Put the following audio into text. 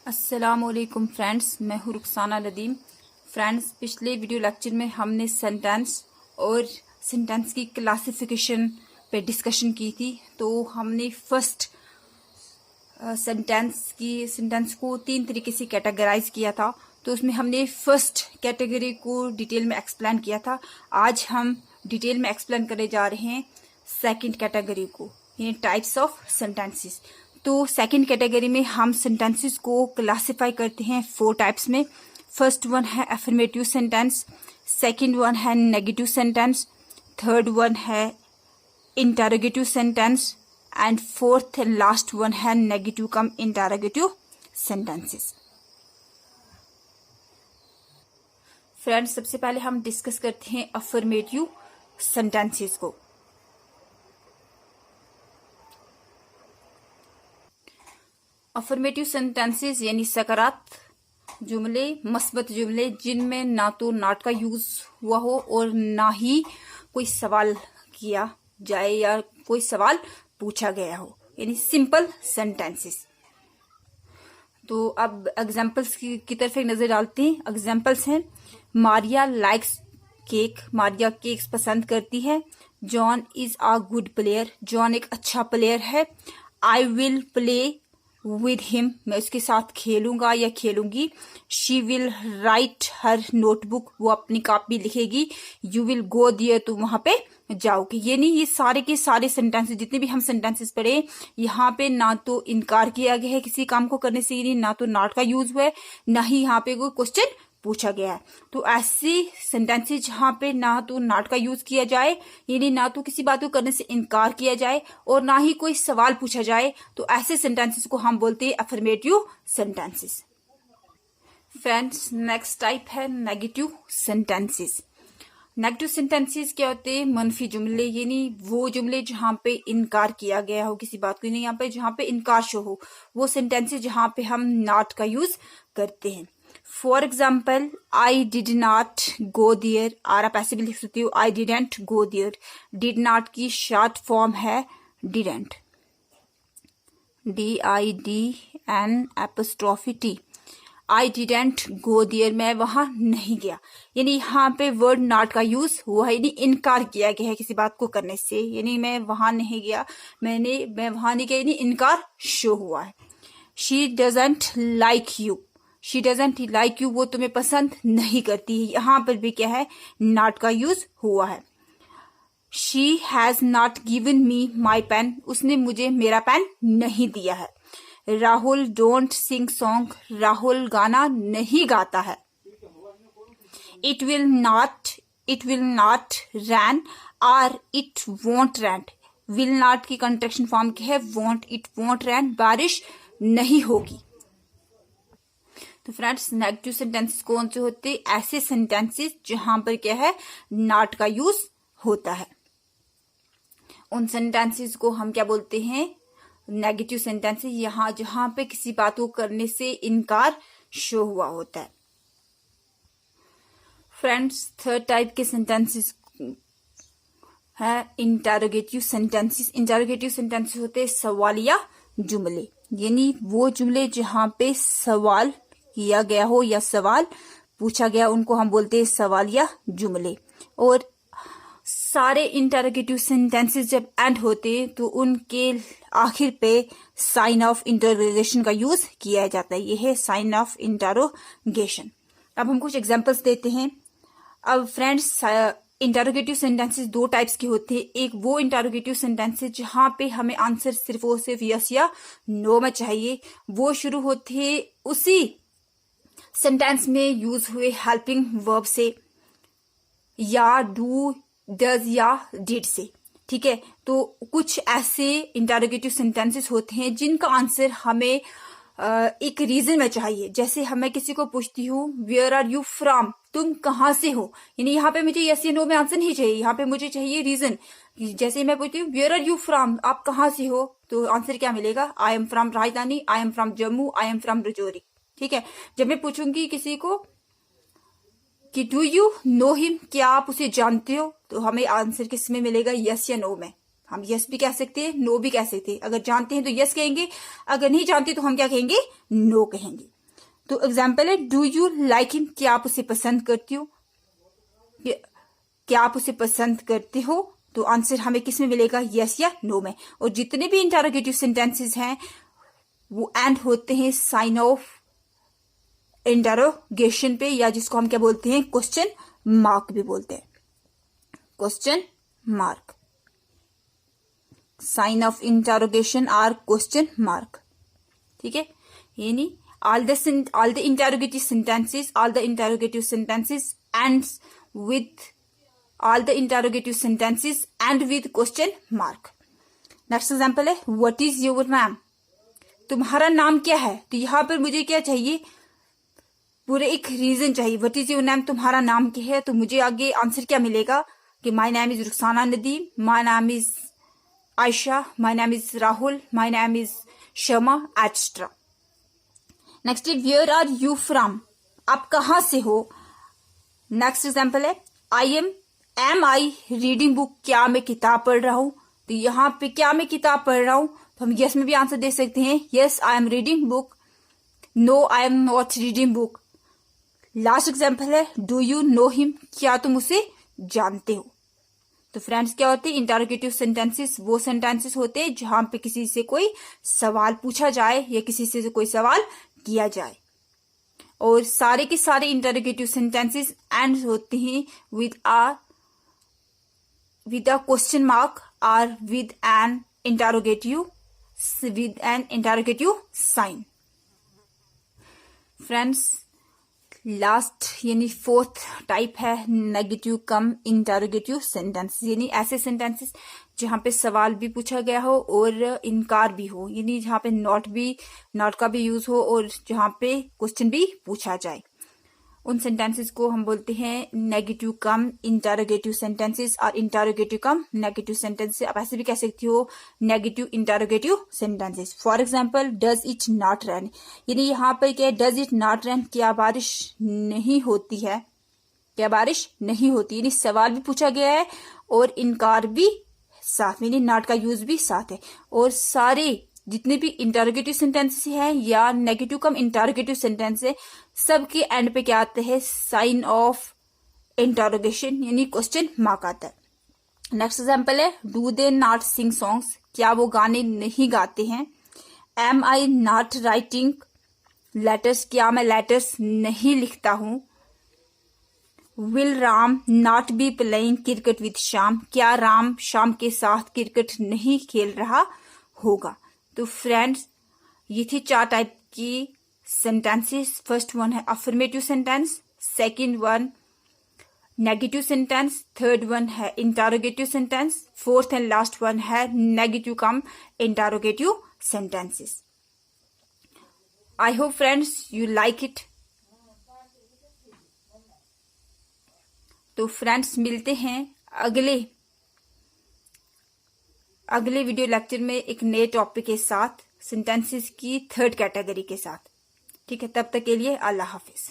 अस्सलामुअलैकुम फ्रेंड्स, मैं हूँ रुखसाना नदीम। फ्रेंड्स, पिछले वीडियो लेक्चर में हमने सेंटेंस और सेंटेंस की क्लासिफिकेशन पे डिस्कशन की थी। तो हमने फर्स्ट सेंटेंस को 3 तरीके से कैटेगराइज किया था। तो उसमें हमने फर्स्ट कैटेगरी को डिटेल में एक्सप्लेन किया था। आज हम डिटेल में एक्सप्लेन करने जा रहे हैं सेकंड कैटेगरी को, यानी टाइप्स ऑफ सेंटेंसेस। तो सेकंड कैटेगरी में हम सेंटेंसेस को क्लासिफाई करते हैं 4 टाइप्स में। फर्स्ट वन है अफर्मेटिव सेंटेंस, सेकंड वन है नेगेटिव सेंटेंस, थर्ड वन है interrogative sentence and fourth and last one है negative cum interrogative sentences. Friends, सबसे पहले हम डिस्कस करते हैं अफर्मेटिव सेंटेंसेस को। अफर्मेटिव सेंटेंसेस यानी सकारात्मक जुमले, मस्बत जुमले, जिनमें ना तो नॉट का यूज हुआ हो और ना ही कोई सवाल किया जाए या कोई सवाल पूछा गया हो, यानी सिंपल सेंटेंसेस। तो अब एग्जाम्पल्स की तरफ एक नजर डालते हैं। एग्जाम्पल्स हैं, Maria likes cake, Maria cakes पसंद करती है। John is a good player, John एक अच्छा प्लेयर है। I will play with him, मैं उसके साथ खेलूंगा या खेलूंगी। She will write her notebook, वो अपनी कॉपी लिखेगी। यू विल गो दियर, तो वहां पे जाओगे। ये नहीं, ये सारे के सारे सेंटेंसेस, जितने भी हम सेंटेंसेस पढ़े, यहाँ पे ना तो इनकार किया गया है किसी काम को करने से, यानी ना तो नॉट का यूज हुआ है, ना ही यहाँ पे कोई क्वेश्चन पूछा गया है। तो ऐसी सेंटेंसेस जहां पे ना तो नॉट का यूज किया जाए, यानी ना तो किसी बात को करने से इनकार किया जाए और ना ही कोई सवाल पूछा जाए, तो ऐसे सेंटेंसेस को हम बोलते हैं affirmative sentences. Friends, next type है नेगेटिव सेंटेंसेस। नेगेटिव सेंटेंसेस क्या होते हैं? मनफी जुमले, यानी वो जुमले जहां पे इनकार किया गया हो किसी बात को, नहीं यहाँ पे जहां पे इनकार शो हो, वो सेंटेंसेस जहां पे हम नॉट का यूज करते हैं। For example, I did not go there, और आप ऐसे भी लिख सकते हो I didn't go there. Did not की शॉर्ट फॉर्म है didn't, DIDN''T। I didn't go there, मैं वहां नहीं गया, यानी यहाँ पे वर्ड नॉट का यूज हुआ है, यानी इनकार किया गया है किसी बात को करने से, यानी मैं वहां नहीं गया, मैं वहां नहीं गया, यानी इनकार शो हुआ है। She doesn't like you, she doesn't like you, वो तुम्हें पसंद नहीं करती है, यहाँ पर भी क्या है, नॉट का यूज हुआ है। She has not given me my pen, उसने मुझे मेरा पेन नहीं दिया है। Rahul don't sing song, Rahul गाना नहीं गाता है। इट विल नॉट रैन और it won't rain, will not की कंट्रैक्शन फॉर्म क्या है, वोंट, इट वोंट रैन, बारिश नहीं होगी। तो फ्रेंड्स, नेगेटिव सेंटेंसेस कौन से होते हैं? ऐसे सेंटेंसेस जहां पर क्या है, नॉट का यूज होता है। उन सेंटेंसेस को हम क्या बोलते हैं? नेगेटिव सेंटेंसेस, जहां पे किसी बात को करने से इनकार शो हुआ होता है। फ्रेंड्स, थर्ड टाइप के सेंटेंसेस है इंटरोगेटिव सेंटेंसेस। इंटरोगेटिव सेंटेंसेस होते हैं सवालिया जुमले, यानी वो जुमले जहां पे सवाल किया गया हो या सवाल पूछा गया, उनको हम बोलते हैं सवालिया जुमले। और सारे इंटरोगेटिव सेंटेंसेस जब एंड होते हैं तो उनके आखिर पे साइन ऑफ इंटरोगेशन का यूज किया जाता है, यह है साइन ऑफ इंटरोगेशन। अब हम कुछ एग्जांपल्स देते हैं। अब फ्रेंड्स, इंटरोगेटिव सेंटेंसेस 2 टाइप्स के होते हैं। एक वो इंटरोगेटिव सेंटेंसेस जहां पे हमें आंसर सिर्फ और सिर्फ यस या नो में चाहिए, वो शुरू होते हैं उसी सेंटेंस में यूज हुए हेल्पिंग वर्ब से या डू, डज या डिड से, ठीक है। तो कुछ ऐसे इंटरोगेटिव सेंटेंसेस होते हैं जिनका आंसर हमें एक रीजन में चाहिए। जैसे हमें किसी को पूछती हूँ वेयर आर यू फ्रॉम, तुम कहाँ से हो, यानी यहाँ पे मुझे यस या नो में आंसर नहीं चाहिए, यहाँ पे मुझे चाहिए रीजन। जैसे मैं पूछती हूँ वेयर आर यू फ्रॉम, आप कहाँ से हो, तो आंसर क्या मिलेगा, आई एम फ्रॉम राजधानी, I am from Jammu, I am from Rajouri, ठीक है। जब मैं पूछूंगी किसी को कि डू यू नो हिम, क्या आप उसे जानते हो, तो हमें आंसर किस में मिलेगा, यस या नो में। हम यस भी कह सकते हैं, नो भी कह सकते हैं। अगर जानते हैं तो यस कहेंगे, अगर नहीं जानते तो हम क्या कहेंगे, नो कहेंगे। तो एग्जाम्पल है डू यू लाइक हिम, क्या आप उसे पसंद करती हो, क्या आप उसे पसंद करते हो। तो आंसर हमें किस में मिलेगा, यस या नो में। और जितने भी इंटरोगेटिव सेंटेंसेस हैं वो एंड होते हैं साइन ऑफ इंटरोगेशन पे, या जिसको हम क्या बोलते हैं, क्वेश्चन मार्क भी बोलते हैं, question mark, sign of interrogation or question mark. ठीक है, यानी all the interrogative sentences ends with all the interrogative sentences end with question mark. Next example है व्हाट इज योर नेम, तुम्हारा नाम क्या है। तो यहाँ पर मुझे क्या चाहिए, पूरे एक रीजन चाहिए। व्हाट इज योर नेम, तुम्हारा नाम क्या है। तो मुझे आगे आंसर क्या मिलेगा कि my name is Rukhsana Nadeem, my name is Ayesha, my name is Rahul, my name is Sharma etcetera. Next है वेयर आर यू फ्रॉम, आप कहाँ से हो। नेक्स्ट एग्जाम्पल है एम आई रीडिंग बुक, क्या मैं किताब पढ़ रहा हूं। तो यहाँ पे क्या मैं किताब पढ़ रहा हूं, तो हम यस में भी आंसर दे सकते हैं, yes I am reading book, no I am not reading book. Last example है डू यू नो हिम, क्या तुम उसे जानते हो। तो फ्रेंड्स क्या होते हैं, इंटरोगेटिव सेंटेंसेस वो सेंटेंसेस होते हैं जहां पे किसी से कोई सवाल पूछा जाए या किसी से कोई सवाल किया जाए। और सारे के सारे इंटरोगेटिव सेंटेंसेस एंड होते हैं with a question mark or with an interrogative sign. Friends last यानी फोर्थ टाइप है नेगेटिव कम इंटरोगेटिव सेंटेंस, यानी ऐसे सेंटेंसेस जहां पे सवाल भी पूछा गया हो और इनकार भी हो, यानी जहां पे नॉट का भी यूज हो और जहां पे क्वेश्चन भी पूछा जाए। उन सेंटेंसेस को हम बोलते हैं नेगेटिव कम इंटरोगेटिव सेंटेंसेस और इंटरोगेटिव कम नेगेटिव सेंटेंसेस। आप ऐसे भी कह सकती हो negative interrogative sentences. For example does it not rain, यानी यहाँ पर क्या है, डज इट नॉट रेन, क्या बारिश नहीं होती है, क्या बारिश नहीं होती, यानी सवाल भी पूछा गया है और इनकार भी साथ में, यानी नॉट का यूज भी साथ है। और सारे जितने भी इंटरोगेटिव सेंटेंसेस हैं या नेगेटिव कम इंटरोगेटिव सेंटेंस है, सबके एंड पे क्या आते हैं, साइन ऑफ इंटरोगेशन यानी क्वेश्चन मार्क आता है। नेक्स्ट एग्जांपल है do they not sing songs, क्या वो गाने नहीं गाते हैं। Am I not writing letters, क्या मैं लेटर्स नहीं लिखता हूं। Will Ram not be playing cricket with Shyam, क्या राम श्याम के साथ क्रिकेट नहीं खेल रहा होगा। तो फ्रेंड्स ये थी 4 टाइप की सेंटेंसेस। फर्स्ट वन है affirmative sentence, second one negative sentence, third one है interrogative sentence, fourth and last one है negative cum interrogative sentences. I hope friends you like it. तो फ्रेंड्स मिलते हैं अगले वीडियो लेक्चर में एक नए टॉपिक के साथ, सेंटेंसेस की 3rd कैटेगरी के साथ। ठीक है, तब तक के लिए अल्लाह हाफिज।